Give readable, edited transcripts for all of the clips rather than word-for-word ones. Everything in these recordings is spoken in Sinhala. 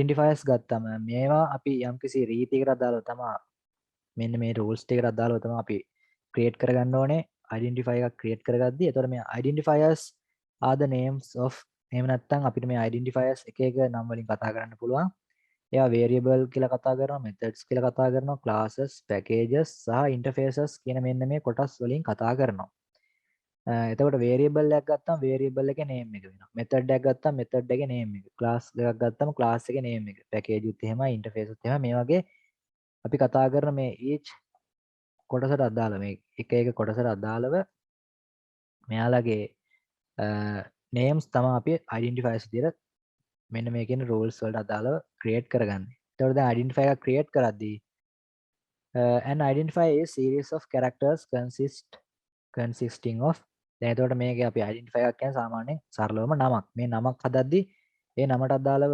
identifiers ගත්තම මේවා අපි යම්කිසි රීතියකට අදාළව තමයි මෙන්න මේ rules ටිකට අදාළව තමයි අපි create කරගන්න ඕනේ identifier එකක් create කරගද්දී. එතකොට මේ identifiers are the names of එහෙම නැත්නම් අපිට මේ identifiers එක එක නම් වලින් කතා කරන්න පුළුවන්. ඒවා variable කියලා කතා කරනවා, methods කියලා කතා කරනවා, classes, packages සහ interfaces කියන මෙන්න මේ කොටස් වලින් කතා කරනවා. එතකොට variable එකක් ගත්තම variable එකේ name එක වෙනවා. method එකක් ගත්තම method එකේ name එක. class එකක් ගත්තම class එකේ name එක. package උත් එහෙමයි, interface උත් එහෙමයි. මේ වගේ අපි කතා කරන මේ each කොටසට අදාළ මේ එක එක කොටසට අදාළව මෙයාලගේ names තමයි අපි identifiers විදියට මෙන්න මේ කියන rules වලට අදාළව create කරගන්නේ. එතකොට දැන් identifier එකක් create කරද්දී an identifier is series of characters consisting of දැන් එතකොට මේකේ අපි identifier එකක් කියන්නේ සාමාන්‍යයෙන් සරලවම නමක්. මේ නමක් හදද්දී ඒ නමට අදාළව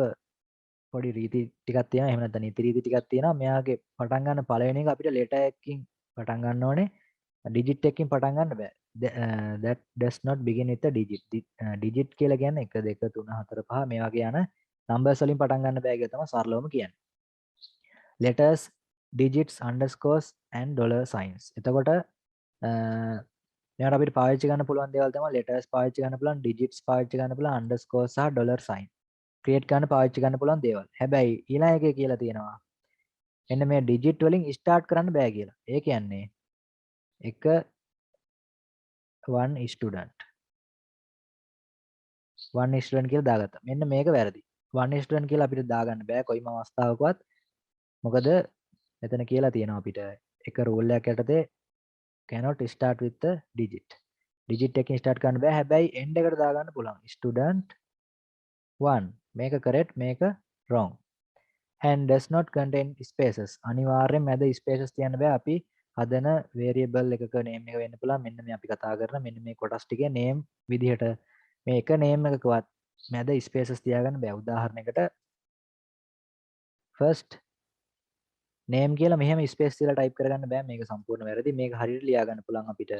පොඩි රීති ටිකක් තියෙනවා. එහෙම නැත්නම් නීති රීති ටිකක් තියෙනවා. මෙයාගේ පටන් ගන්න පළවෙනි එක අපිට letter එකකින් පටන් ගන්න ඕනේ. digit එකකින් පටන් ගන්න බෑ. that does not begin with a digit. digit කියලා කියන්නේ 1 2 3 4 5 මේ වගේ යන numbers වලින් පටන් ගන්න බෑ කියලා තමයි සරලවම කියන්නේ. letters, digits, underscores and dollar signs. එතකොට මේවට අපිට පාවිච්චි කරන්න පුළුවන් දේවල් තමයි letters පාවිච්චි කරන්න පුළුවන්, digits පාවිච්චි කරන්න පුළුවන්, underscore සහ dollar sign. create කරන්න පාවිච්චි කරන්න පුළුවන් දේවල්. හැබැයි ඊළඟ එකේ කියලා තියෙනවා එන්න මේ digit වලින් start කරන්න බෑ කියලා. ඒ කියන්නේ එක one student කියලා දාගත්තා. මෙන්න මේක වැරදි. one student කියලා අපිට දාගන්න බෑ කොයිම අවස්ථාවකවත්. මොකද මෙතන කියලා තියෙනවා අපිට එක rule එකක් යටතේ cannot start with the digit. digit එකකින් start කරන්න බෑ. හැබැයි end එකට දාගන්න පුළුවන්. student 1 මේක correct මේක wrong. and does not contain spaces. අනිවාර්යෙන් මැද spaces තියන්න බෑ. අපි හදන variable එකක name එක වෙන්න පුළුවන්. මෙන්න මේ අපි කතා කරන මෙන්න මේ කොටස් ටිකේ name විදිහට මේ එක name එකකවත් මැද spaces තියාගන්න බෑ. උදාහරණයකට first name කියලා මෙහෙම space තියලා type කරගන්න බෑ. මේක සම්පූර්ණ වැරදි. මේක හරියට ලියා ගන්න පුළුවන් අපිට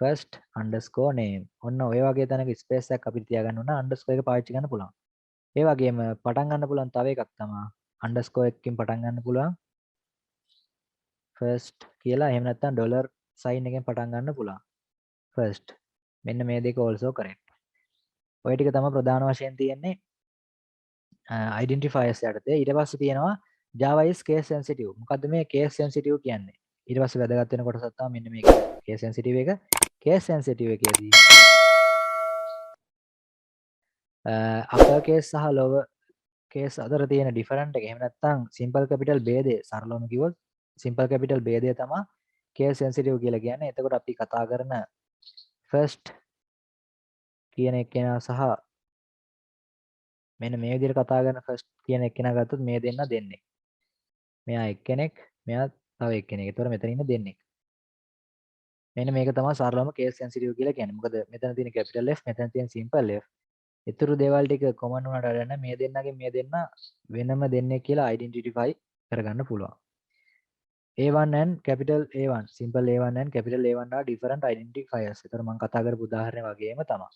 first underscore name. ඔන්න ඔය වගේ තැනක space එකක් අපිට තියාගන්න ඕන underscore එක පාවිච්චි කරන්න පුළුවන්. ඒ වගේම පටන් ගන්න පුළුවන් තව එකක් තමයි underscore එකකින් පටන් ගන්න පුළුවන් first කියලා. එහෙම නැත්නම් dollar sign එකෙන් පටන් ගන්න පුළුවන් first. මෙන්න මේ දෙක also correct. ඔය ටික තමයි ප්‍රධාන වශයෙන් තියෙන්නේ identifiers යටතේ. ඊට පස්සේ තියෙනවා Java is case sensitive. මොකද්ද මේ case sensitive කියන්නේ? ඊට පස්සේ වැදගත් වෙන කොටසක් තමයි මෙන්න මේක case sensitive එක. case sensitive එකේදී upper case සහ lower case අතර තියෙන different එක. එහෙම නැත්නම් simple capital ભેදය සරලවම කිව්වොත් simple capital ભેදය තමයි case sensitive කියලා කියන්නේ. එතකොට අපි කතා කරන first කියන එක්කෙනා සහ මෙන්න මේ විදිහට කතා කරන first කියන එක්කෙනා ගත්තොත් මේ දෙන්න දෙන්නේ. මෙයා එක්කෙනෙක්, මෙයා තව එක්කෙනෙක්. ඒතකොට මෙතන ඉන්න දෙන්නේ. මෙන්න මේක තමයි සරලවම case sensitive කියලා කියන්නේ. මොකද මෙතන තියෙන capital F, මෙතන තියෙන simple F. ඊතුරු දේවල් ටික common වුණාට වැඩ මේ දෙන්නගෙන් මේ දෙන්න වෙනම දෙන්නේ කියලා identify කරගන්න පුළුවන්. A1 and capital A1, simple A1 and capital A1 are different identifiers. ඒතර මම කතා කරපු උදාහරණය වගේම තමයි.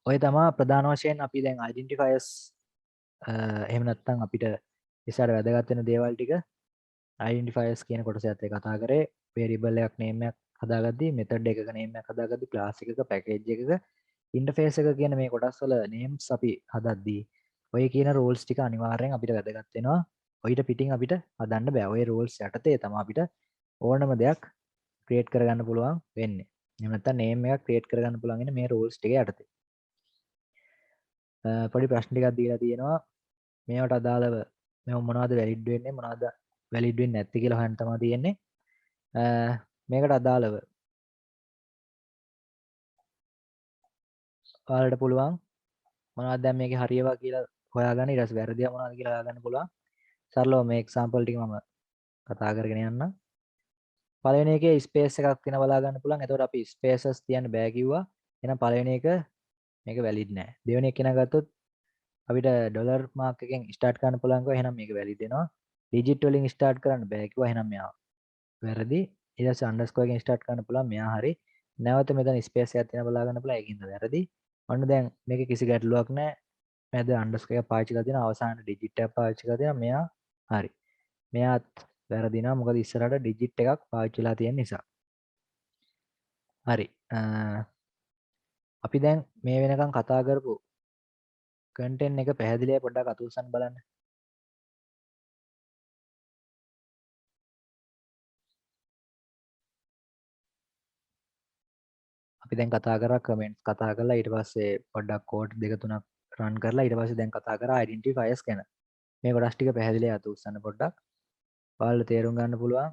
ඔය තමයි ප්‍රධාන වශයෙන් අපි දැන් identifiers එහෙම නැත්නම් අපිට ඉස්සරහ වැදගත් වෙන දේවල් ටික identifiers කියන කොටසත් ඒ කතා කරේ. variable එකක් name එකක් හදාගද්දී method එකක name එකක් හදාගද්දී class එකක package එකක interface එක කියන මේ කොටස් වල names අපි හදද්දී ඔය කියන rules ටික අනිවාර්යෙන් අපිට වැදගත් වෙනවා. ඔයිට පිටින් අපිට හදන්න බෑ. ඔය rules යටතේ තමයි අපිට ඕනම දෙයක් create කරගන්න පුළුවන් වෙන්නේ. එහෙම නැත්නම් name එකක් create කරගන්න පුළුවන් ඉන්නේ මේ rules ටික යටතේ. පොඩි ප්‍රශ්න ටිකක් දීලා තියෙනවා. මේවට අදාළව මේ මොනවද valid වෙන්නේ මොනවද valid වෙන්නේ නැත්තේ කියලා හොයන්න තමයි තියෙන්නේ. මේකට අදාළව ඔයාලට පුළුවන් මොනවද දැන් මේකේ හරියවා කියලා හොයාගන්න. ඊට පස්සේ වැරදියා මොනවද කියලා හොයාගන්න පුළුවන්. සරලව මේ example ටික මම කතා කරගෙන යන්නම්. පළවෙනි එකේ space එකක් තියෙන බලා ගන්න පුළුවන්. එතකොට අපි spaces තියන්න බෑ කිව්වා. එහෙනම් පළවෙනි එක මේක valid නෑ. දෙවෙනි එක කෙනා ගත්තොත් අපිට dollar mark එකෙන් start කරන්න පුළුවන් කිව්වා. එහෙනම් මේක valid වෙනවා. digit වලින් start කරන්න බෑ කිව්වා. එහෙනම් මෙයා වැරදි. ඊට පස්සේ underscore එකෙන් start කරන්න පුළුවන්. මෙයා හරි. නැවත මෙතන space එකක් තියෙන බලා ගන්න පුළුවන්. ඒකින්ද වැරදි. ඔන්න දැන් මේකේ කිසි ගැටලුවක් නැහැ. මැද අන්ඩර්ස්කෝර් එකක් පාවිච්චි කරලා තියෙනවා අවසාන ඩිජිට් එකක් පාවිච්චි කරලා තියෙනවා මෙයා හරි මෙයාත් වැරදිනවා මොකද ඉස්සරහට ඩිජිට් එකක් පාවිච්චි වෙලා තියෙන නිසා හරි අපි දැන් මේ වෙනකන් කතා කරපු කන්ටෙන්ට් එක පැහැදිලිව පොඩ්ඩක් අතුස්සන් බලන්න අපි දැන් කතා කරා කමෙන්ට්ස් කතා කරලා ඊට පස්සේ පොඩ්ඩක් කෝඩ් දෙක තුනක් රන් කරලා ඊට පස්සේ දැන් කතා කරා අයිඩෙන්ටිෆයර්ස් ගැන මේ කොටස් ටික පැහැදිලිව අතුස්සන්න පොඩ්ඩක් ඔයාලට තේරුම් ගන්න පුළුවන්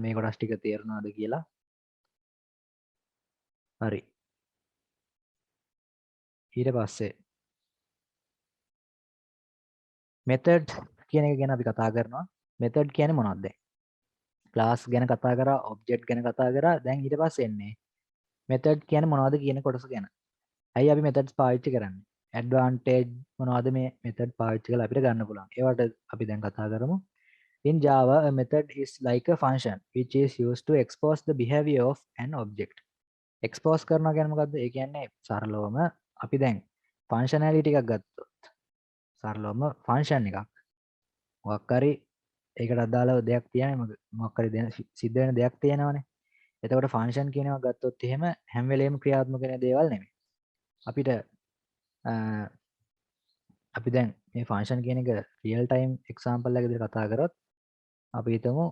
මේ කොටස් ටික තේරුණාද කියලා හරි ඊට පස්සේ මෙතඩ් කියන එක ගැන අපි කතා කරනවා මෙතඩ් කියන්නේ මොනවද දැන් ක්ලාස් ගැන කතා කරා ඔබ්ජෙක්ට් ගැන කතා කරා දැන් ඊට පස්සේ එන්නේ මෙතඩ් කියන්නේ මොනවද කියන කොටස ගැන ඇයි අපි මෙතඩ්ස් පාවිච්චි කරන්නේ ඇඩ්වාන්ටේජ් මොනවද මේ මෙතඩ් පාවිච්චි කරලා අපිට ගන්න පුළුවන් ඒවට අපි දැන් කතා කරමු in Java a method is like a function which is used to expose the behavior of an object expose කරනවා කියන්නේ මොකද්ද ඒ කියන්නේ සරලවම අපි දැන් functionality එකක් ගත්තොත් සරලවම function එකක් මොකක් හරි ඒකට අදාළව දෙයක් තියෙනවා මොකක් හරි සිද්ධ වෙන දෙයක් තියෙනවානේ එතකොට ෆන්ක්ෂන් කියන ඒවා ගත්තොත් එහෙම හැම වෙලේම ක්‍රියාත්මක වෙන දේවල් නෙමෙයි. අපිට අපි දැන් මේ ෆන්ක්ෂන් කියන එක රියල් ටයිම් එක්සැම්පල් එකක විදිහට කතා කරොත් අපි හිතමු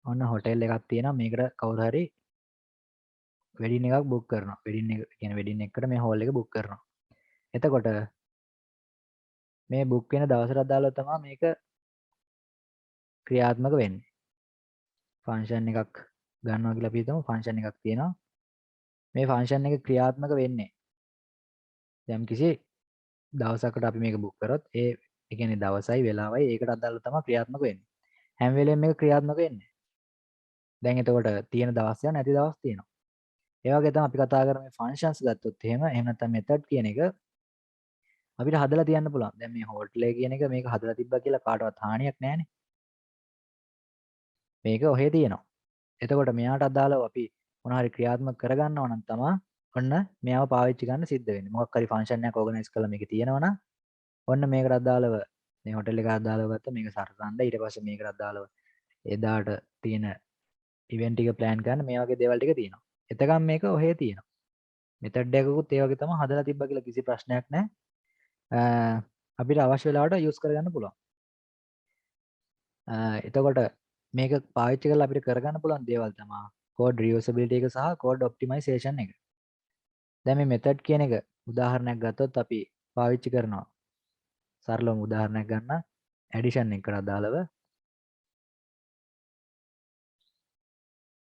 ඔන්න හොටෙල් එකක් තියෙනවා මේකට කවුරු හරි වෙඩින් එකක් බුක් කරනවා. වෙඩින් එක කියන්නේ වෙඩින් එකකට මේ හෝල් එක බුක් කරනවා. එතකොට මේ බුක් වෙන දවසට අදාළව තමයි මේක ක්‍රියාත්මක වෙන්නේ. ෆන්ක්ෂන් එකක් ගන්නවා කියලා අපි හිතමු ෆන්ක්ෂන් එකක් තියෙනවා. මේ ෆන්ක්ෂන් එක ක්‍රියාත්මක වෙන්නේ යම් කිසි දවසකට අපි මේක බුක් කරොත් ඒ කියන්නේ දවසයි වෙලාවයි ඒකට අදාළව තමයි ක්‍රියාත්මක වෙන්නේ. හැම වෙලේම මේක ක්‍රියාත්මක වෙන්නේ. දැන් එතකොට තියෙන දවස් යන නැති දවස් තියෙනවා. ඒ වගේ තමයි අපි කතා කරන්නේ ෆන්ක්ෂන්ස් ගත්තොත් එහෙම නැත්නම් මෙතඩ් කියන එක අපිට හදලා තියන්න පුළුවන්. දැන් මේ හෝටල් එක කියන එක මේක හදලා තිබ්බා කියලා කාටවත් හානියක් නැහැනේ. මේක ඔහේ තියෙනවා. එතකොට මෙයාට අදාළව අපි මොනවා හරි ක්‍රියාත්මක කරගන්නවා නම් තමයි ඔන්න මෙයාව පාවිච්චි කරන්න සිද්ධ වෙන්නේ. මොකක් හරි ෆන්ක්ෂන් එකක් ඕගනයිස් කරලා මේකේ තියෙනවා නම් ඔන්න මේකට අදාළව මේ හොටෙල් එකට අදාළව ගත්ත මේක සරසන්න ඊට පස්සේ මේකට අදාළව එදාට තියෙන ඉවෙන්ට් එක ප්ලෑන් කරන්න මේ වගේ දේවල් ටික තියෙනවා. එතකම් මේක ඔහේ තියෙනවා. මෙතඩ් එකකුත් ඒ වගේ තමයි හදලා තිබ්බා කියලා කිසි ප්‍රශ්නයක් නැහැ. අපිට අවශ්‍ය වෙලාවට යූස් කරගන්න පුළුවන්. එතකොට මේක පාවිච්චි කරලා අපිට කරගන්න පුළුවන් දේවල් තමයි code reusability එක සහ code optimization එක. දැන් මේ method කියන එක උදාහරණයක් ගත්තොත් අපි පාවිච්චි කරනවා. සරලවම උදාහරණයක් ගන්න addition එකට අදාළව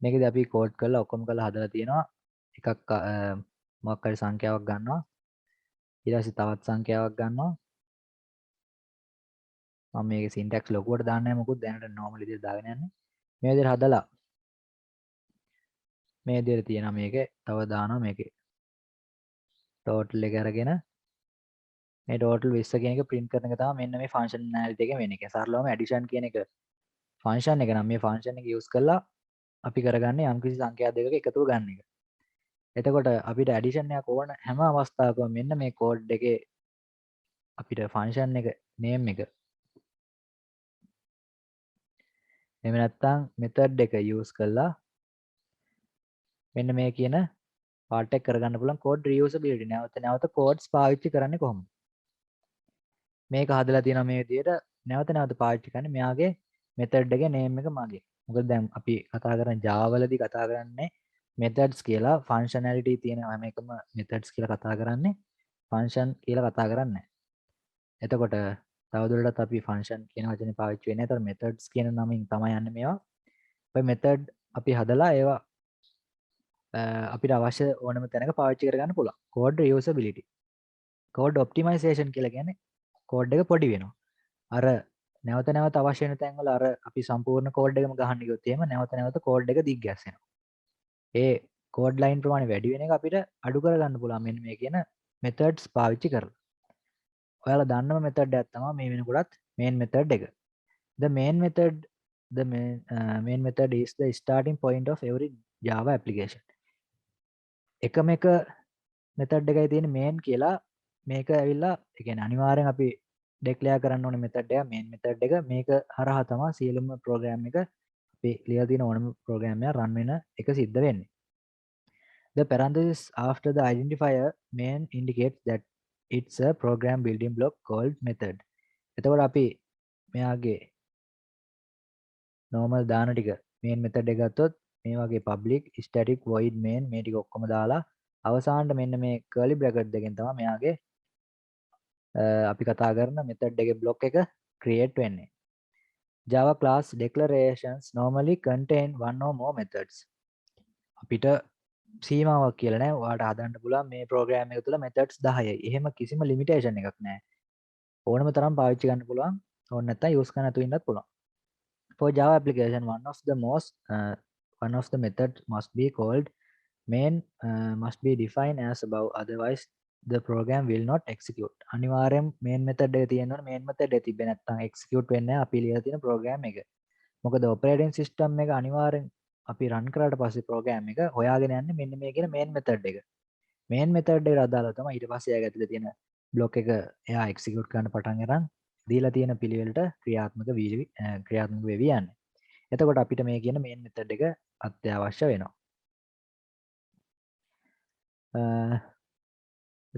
මේකදී අපි කෝඩ් කරලා ඔක්කොම කරලා හදලා තියෙනවා. එකක් මොකක් හරි සංඛ්‍යාවක් ගන්නවා. ඊට පස්සේ තවත් සංඛ්‍යාවක් ගන්නවා. මම මේකේ syntax ලොකුවට දාන්නේ නැහැ මොකද දැනට normal විදිහට දාගෙන යන්නේ. මේ විදිහට හදලා මේ විදිහට තියෙනවා මේකේ තව දානවා මේකේ total එක අරගෙන මේ total 20 කියන එක print කරන එක තමයි මෙන්න මේ functionality එකෙන් වෙන එක. සරලවම addition කියන එක function එක නම් මේ function එක use කරලා අපි කරගන්නේ යම්කිසි සංඛ්‍යා දෙකක එකතුව ගන්න එක. එතකොට අපිට addition එකක් ඕන හැම අවස්ථාවකම මෙන්න මේ code එකේ අපිට function එක name එක එහෙම නැත්නම් method එක use කරලා මෙන්න මේ කියන part එක කරගන්න පුළුවන් code reusability. නැවත codes පාවිච්චි කරන්නේ කොහොමද? මේක හදලා තියෙනවා මේ විදිහට නැවත පාවිච්චි කරන්නේ මෙයාගේ method එකේ name එක මගේ. මොකද දැන් අපි කතා කරන Java වලදී කතා කරන්නේ methods කියලා functionality තියෙන හැම එකම methods කියලා කතා කරන්නේ function කියලා කතා කරන්නේ. එතකොට තවදුරටත් අපි function කියන වචනේ පාවිච්චි වෙන්නේ. ඒතර methods කියන නමින් තමයි යන්නේ මේවා. ඔය method අපි හදලා ඒවා අපිට අවශ්‍ය ඕනම තැනක පාවිච්චි කරගන්න පුළුවන්. code reusability. code optimization කියලා කියන්නේ code එක පොඩි වෙනවා. අර නැවත අවශ්‍ය වෙන තැන්වල අර අපි සම්පූර්ණ code එකම ගහන්න ගියොත් එහෙම නැවත code එක දිග් ගැස්සෙනවා. ඒ code line ප්‍රමාණය වැඩි වෙන එක අපිට අඩු කරගන්න පුළුවන් මෙන්න මේ කියන methods පාවිච්චි කරලා. ඔයාලා දන්නම method එකක් තමයි මේ වෙනකොටත් main method එක. The main method is the starting point of every Java application. එකම එක method එකයි තියෙන main කියලා මේක ඇවිල්ලා ඒ කියන්නේ අනිවාර්යෙන් අපි declare කරන්න ඕනේ method එක main method එක මේක හරහා තමයි සියලුම program එක අපි ලියලා තියෙන ඕනම program එක run වෙන එක සිද්ධ වෙන්නේ. The parenthesis after the identifier main indicates that it's a program building block called method. එතකොට අපි මෙයාගේ normal දාන ටික main method එක ගත්තොත් මේ වගේ public static void main මේ ටික ඔක්කොම දාලා අවසානට මෙන්න මේ curly bracket දෙකෙන් තමයි මෙයාගේ අපි කතා කරන method එකේ block එක create වෙන්නේ. Java class declarations normally contain one or more methods. අපිට සීමාවක් කියලා නෑ. ඔයාලට හදන්න පුළුවන් මේ program එක තුළ methods 10යි. එහෙම කිසිම limitation එකක් නෑ. ඕනම තරම් පාවිච්චි ගන්න පුළුවන්. ඕන නැත්නම් use කරන්න නැතුව ඉන්නත් පුළුවන්. For Java application, one of the methods must be called main must be defined as above, otherwise the program will not execute. අනිවාර්යෙන් main method එක තියෙනවනේ main method එක තිබ්බේ නැත්නම් execute වෙන්නේ නැහැ අපි ලියලා තියෙන program එක. මොකද operating system එක අනිවාර්යෙන් අපි run කරාට පස්සේ program එක හොයාගෙන යන්නේ මෙන්න මේ කියන main method එක. main method එකට අදාළව තමයි ඊට පස්සේ එයාගේ ඇතුලේ තියෙන block එක එයා execute කරන්න පටන් අරන් දීලා තියෙන පිළිවෙලට ක්‍රියාත්මක වෙවි යන්නේ. එතකොට අපිට මේ කියන main method එක අත්‍යවශ්‍ය වෙනවා.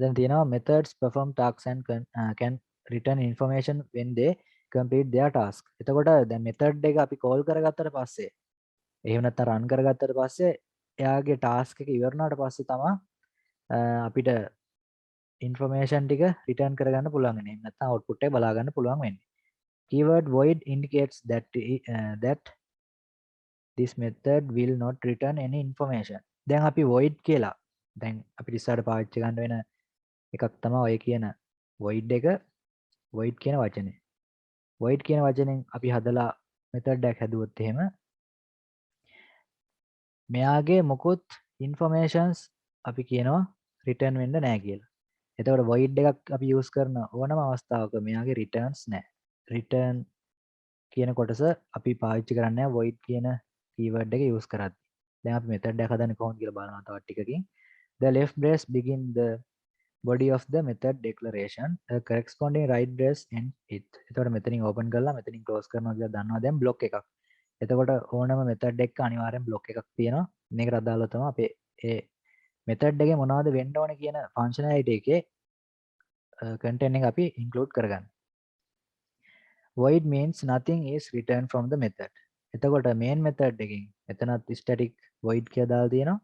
then තියෙනවා methods perform tasks and can return information when they complete their task. එතකොට දැන් method එක අපි call කරගත්තට පස්සේ එහෙම නැත්නම් run කරගත්තට පස්සේ එයාගේ task එක ඉවර වුණාට පස්සේ තමයි අපිට information ටික return කරගන්න පුළුවන් වෙන්නේ. එහෙම නැත්නම් output එක බලා ගන්න පුළුවන් වෙන්නේ. Keyword void indicates that this method will not return any information. දැන් අපි void කියලා දැන් අපිට ඉස්සරහට පාවිච්චි ගන්න වෙන එකක් තමයි ඔය කියන void එක void කියන වචනේ. void කියන වචනෙන් අපි හදලා method එකක් හැදුවොත් එහෙම මෙයාගේ මොකොත් informations අපි කියනවා return වෙන්න නැහැ කියලා. එතකොට void එකක් අපි use කරන ඕනම අවස්ථාවක මෙයාගේ returns නැහැ. return කියන කොටස අපි පාවිච්චි කරන්නේ නැහැ void කියන keyword එක use කරද්දී. දැන් අපි method එකක් හදන්නේ කොහොමද කියලා බලනවා තවත් ටිකකින්. The left brace begin the body of the method declaration, a corresponding right brace ends it. එතකොට මෙතනින් open කරලා මෙතනින් close කරනවා කියලා දන්නවා දැන් block එකක්. එතකොට ඕනම method එකක අනිවාර්යෙන් block එකක් තියෙනවා. මේකට අදාළව තමයි අපේ ඒ method එකේ මොනවද වෙන්න ඕනේ කියන functionality එකේ content එක අපි include කරගන්න. Void means nothing is returned from the method. එතකොට main method එකකින් එතනත් static void කියලා දාලා තියෙනවා.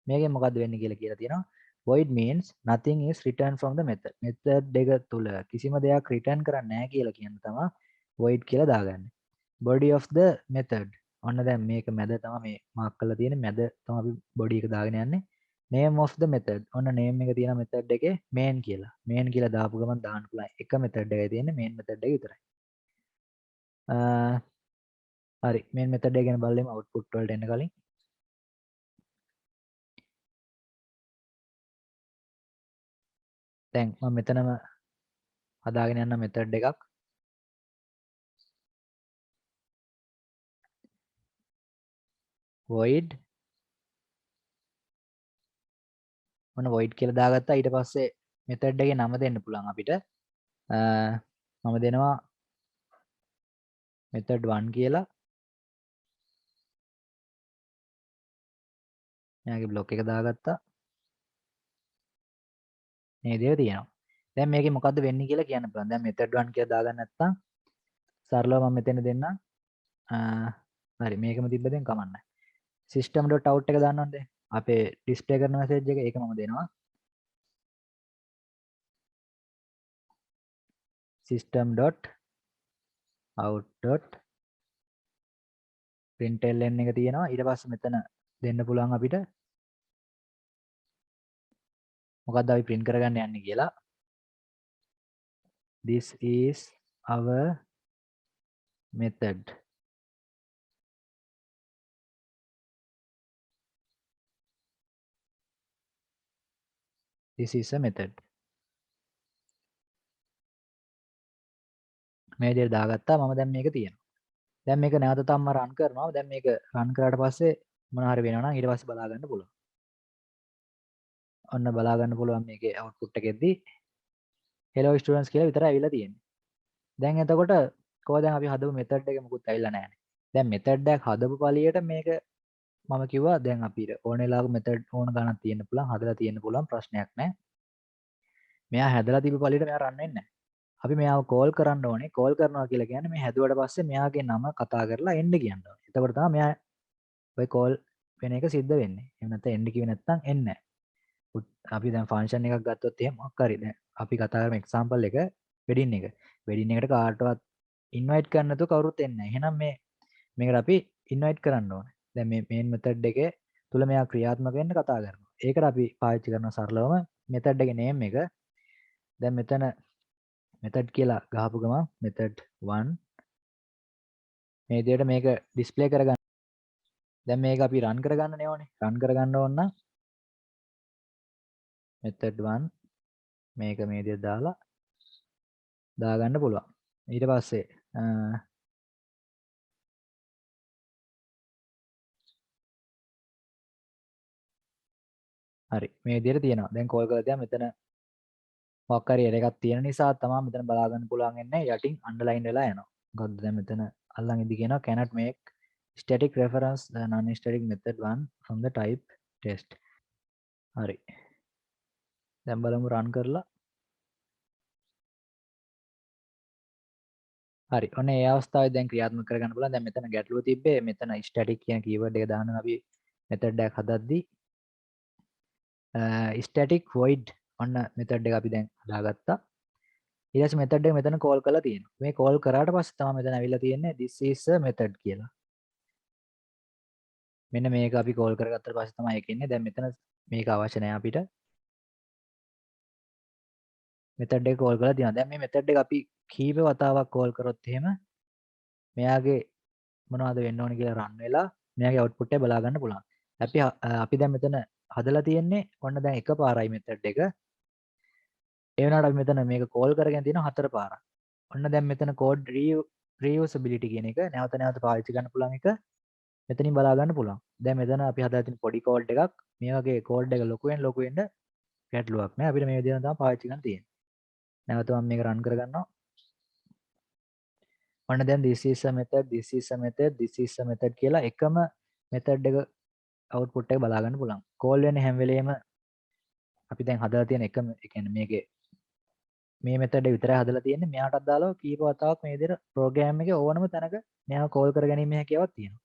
මේකෙන් මොකද්ද වෙන්නේ කියලා තියෙනවා. Void means nothing is returned from the method. method එක තුල කිසිම දෙයක් return කරන්නේ නැහැ කියලා කියන තමයි void කියලා දාගන්නේ. Body of the method. ඔන්න දැන් මේක මැද තමයි මේ mark කරලා තියෙන්නේ. මැද තමයි අපි body එක දාගෙන යන්නේ. Name of the method. ඔන්න name එක තියෙන method එකේ main කියලා. main කියලා දාපු ගමන් දාන්න පුළුවන්. එක method එකයි තියෙන්නේ main method එක විතරයි. හරි main method එක ගැන බලමු output වලට එන්න කලින්. දැන් මම මෙතනම හදාගෙන යන method එකක් void මොන void කියලා දාගත්තා. ඊට පස්සේ method එකේ නම දෙන්න පුළුවන් අපිට. මම දෙනවා method 1 කියලා. මෙයාගේ block එක දාගත්තා. මේ දේ තියෙනවා. දැන් මේකේ මොකද්ද වෙන්නේ කියලා කියන්න පුළුවන්. දැන් method 1 කියලා දාගන්න නැත්නම් සරලව මම මෙතන දෙන්නම්. හරි මේකම තිබ්බ දැන් කමක් නැහැ. system.out එක දාන්නවද? අපේ display කරන message එක ඒක මම දෙනවා. system.out.println එක තියෙනවා. ඊට පස්සේ මෙතන දෙන්න පුළුවන් අපිට මොකද්ද අපි print කරගන්න යන්නේ කියලා. This is our method. This is a method. මේ දේ දාගත්තා. මම දැන් මේක තියෙනවා. දැන් මේක නැවත තමම run කරනවා. දැන් මේක run කරාට පස්සේ මොන හරි වෙනවා නම් ඊට පස්සේ බලා ගන්න පුළුවන්. ඔන්න බලා ගන්න පුළුවන් මේකේ output එකෙද්දී hello students කියලා විතරයි ඇවිල්ලා තියෙන්නේ. දැන් එතකොට කොහොමද අපි හදපු method එක මොකුත් ඇවිල්ලා නැහැ. දැන් method එකක් හදපු පළියට මේක මම කිව්වා දැන් අපිට ඕන වෙලාවක method ඕන ගණන් තියෙන්න පුළුවන් හදලා තියෙන්න පුළුවන් ප්‍රශ්නයක් නැහැ. මෙයා හැදලා තිබු පළියට මෙයා රන් වෙන්නේ නැහැ. අපි මෙයාව කෝල් කරන්න ඕනේ. කෝල් කරනවා කියලා කියන්නේ මේ හැදුවට පස්සේ මෙයාගේ නම කතා කරලා එන්න කියන්න ඕනේ. එතකොට තමයි මෙයා ඔය කෝල් වෙන එක සිද්ධ වෙන්නේ. එහෙම නැත්නම් එන්න කිව්වේ නැත්නම් එන්නේ නැහැ. අපි දැන් ෆන්ක්ෂන් එකක් ගත්තොත් එහෙම මොකක් හරි දැන් අපි කතා කරමු එක්සැම්පල් එක වෙඩින් එක. වෙඩින් එකට කාටවත් ඉන්වයිට් කරන්න නැතුව කවුරුත් එන්නේ නැහැ. එහෙනම් මේකට අපි ඉන්වයිට් කරන්න ඕනේ. දැන් මේ මේන් මෙතඩ් එකේ තුල මෙයා ක්‍රියාත්මක වෙන්න කතා කරනවා. ඒකට අපි පාවිච්චි කරන සරලවම මෙතඩ් එකේ නේම් එක දැන් මෙතන මෙතඩ් කියලා ගහපු ගමන් මෙතඩ් 1 මේ විදිහට මේක ඩිස්ප්ලේ කරගන්න. දැන් මේක අපි රන් කරගන්න ඕනේ. රන් කරගන්න ඕන නම් මෙතඩ් 1 මේක මේ විදිහට දාගන්න පුළුවන්. ඊට පස්සේ හරි මේ විදිහට තියෙනවා. දැන් කෝල් කරලා තියා මෙතන මොකක් හරි error එකක් තියෙන නිසා තමයි මෙතන බලා ගන්න පුළුවන් වෙන්නේ යටින් අන්ඩර්ලයින් වෙලා යනවා. මොකද්ද දැන් මෙතන අල්ලන් ඉදි කියනවා cannot make static reference the non static method 1 from the type test. හරි. දැන් බලමු run කරලා. හරි. ඔන්න ඒ අවස්ථාවේ දැන් ක්‍රියාත්මක කරගන්න පුළුවන්. දැන් මෙතන ගැටලුව තිබ්බේ මෙතන static කියන keyword එක දාන්න අපි method එකක් හදද්දී static void ඔන්න method එක අපි දැන් හදාගත්තා. ඊට පස්සේ method එක මෙතන call කරලා තියෙනවා. මේ call කරාට පස්සේ තමයි මෙතන ඇවිල්ලා තියෙන්නේ this is a method කියලා. මෙන්න මේක අපි call කරගත්තට පස්සේ තමයි ඒක ඉන්නේ. දැන් මෙතන මේක අවශ්‍ය නැහැ අපිට. method එක call කරලා තියෙනවා. දැන් මේ method එක අපි කීප වතාවක් call කරොත් එහෙම මෙයාගේ මොනවද වෙන්න ඕනේ කියලා run වෙලා මෙයාගේ output එක බලා ගන්න පුළුවන්. අපි දැන් මෙතන හදලා තියෙන්නේ ඔන්න දැන් එකපාරයි method එක. ඒ වුණාට අපි මෙතන මේක call කරගෙන තියෙනවා 4 පාරක්. ඔන්න දැන් මෙතන code reusability කියන එක නැවත නැවත පාවිච්චි කරන්න පුළුවන් එක මෙතනින් බලා ගන්න පුළුවන්. දැන් මෙතන අපි හදලා තියෙන පොඩි code එකක් මේ වගේ code එක ලොකු වෙන්න ගැටලුවක් නෑ. අපිට මේ විදිහට තමයි පාවිච්චි කරන්න තියෙන්නේ. නැවත මම මේක run කරගන්නවා. ඔන්න දැන් this is a method this is a method this is a method කියලා එකම method එක output එක බලා ගන්න පුළුවන්. call වෙන්නේ හැම වෙලේම අපි දැන් හදලා තියෙන එකම ඒ කියන්නේ මේකේ මේ method එක විතරයි හදලා තියෙන්නේ. මෙයාටත් දාලා කීප වතාවක් මේ විදිහට program එකේ ඕනම තැනක මෙයාව call කරගැනීමේ හැකියාවක් තියෙනවා.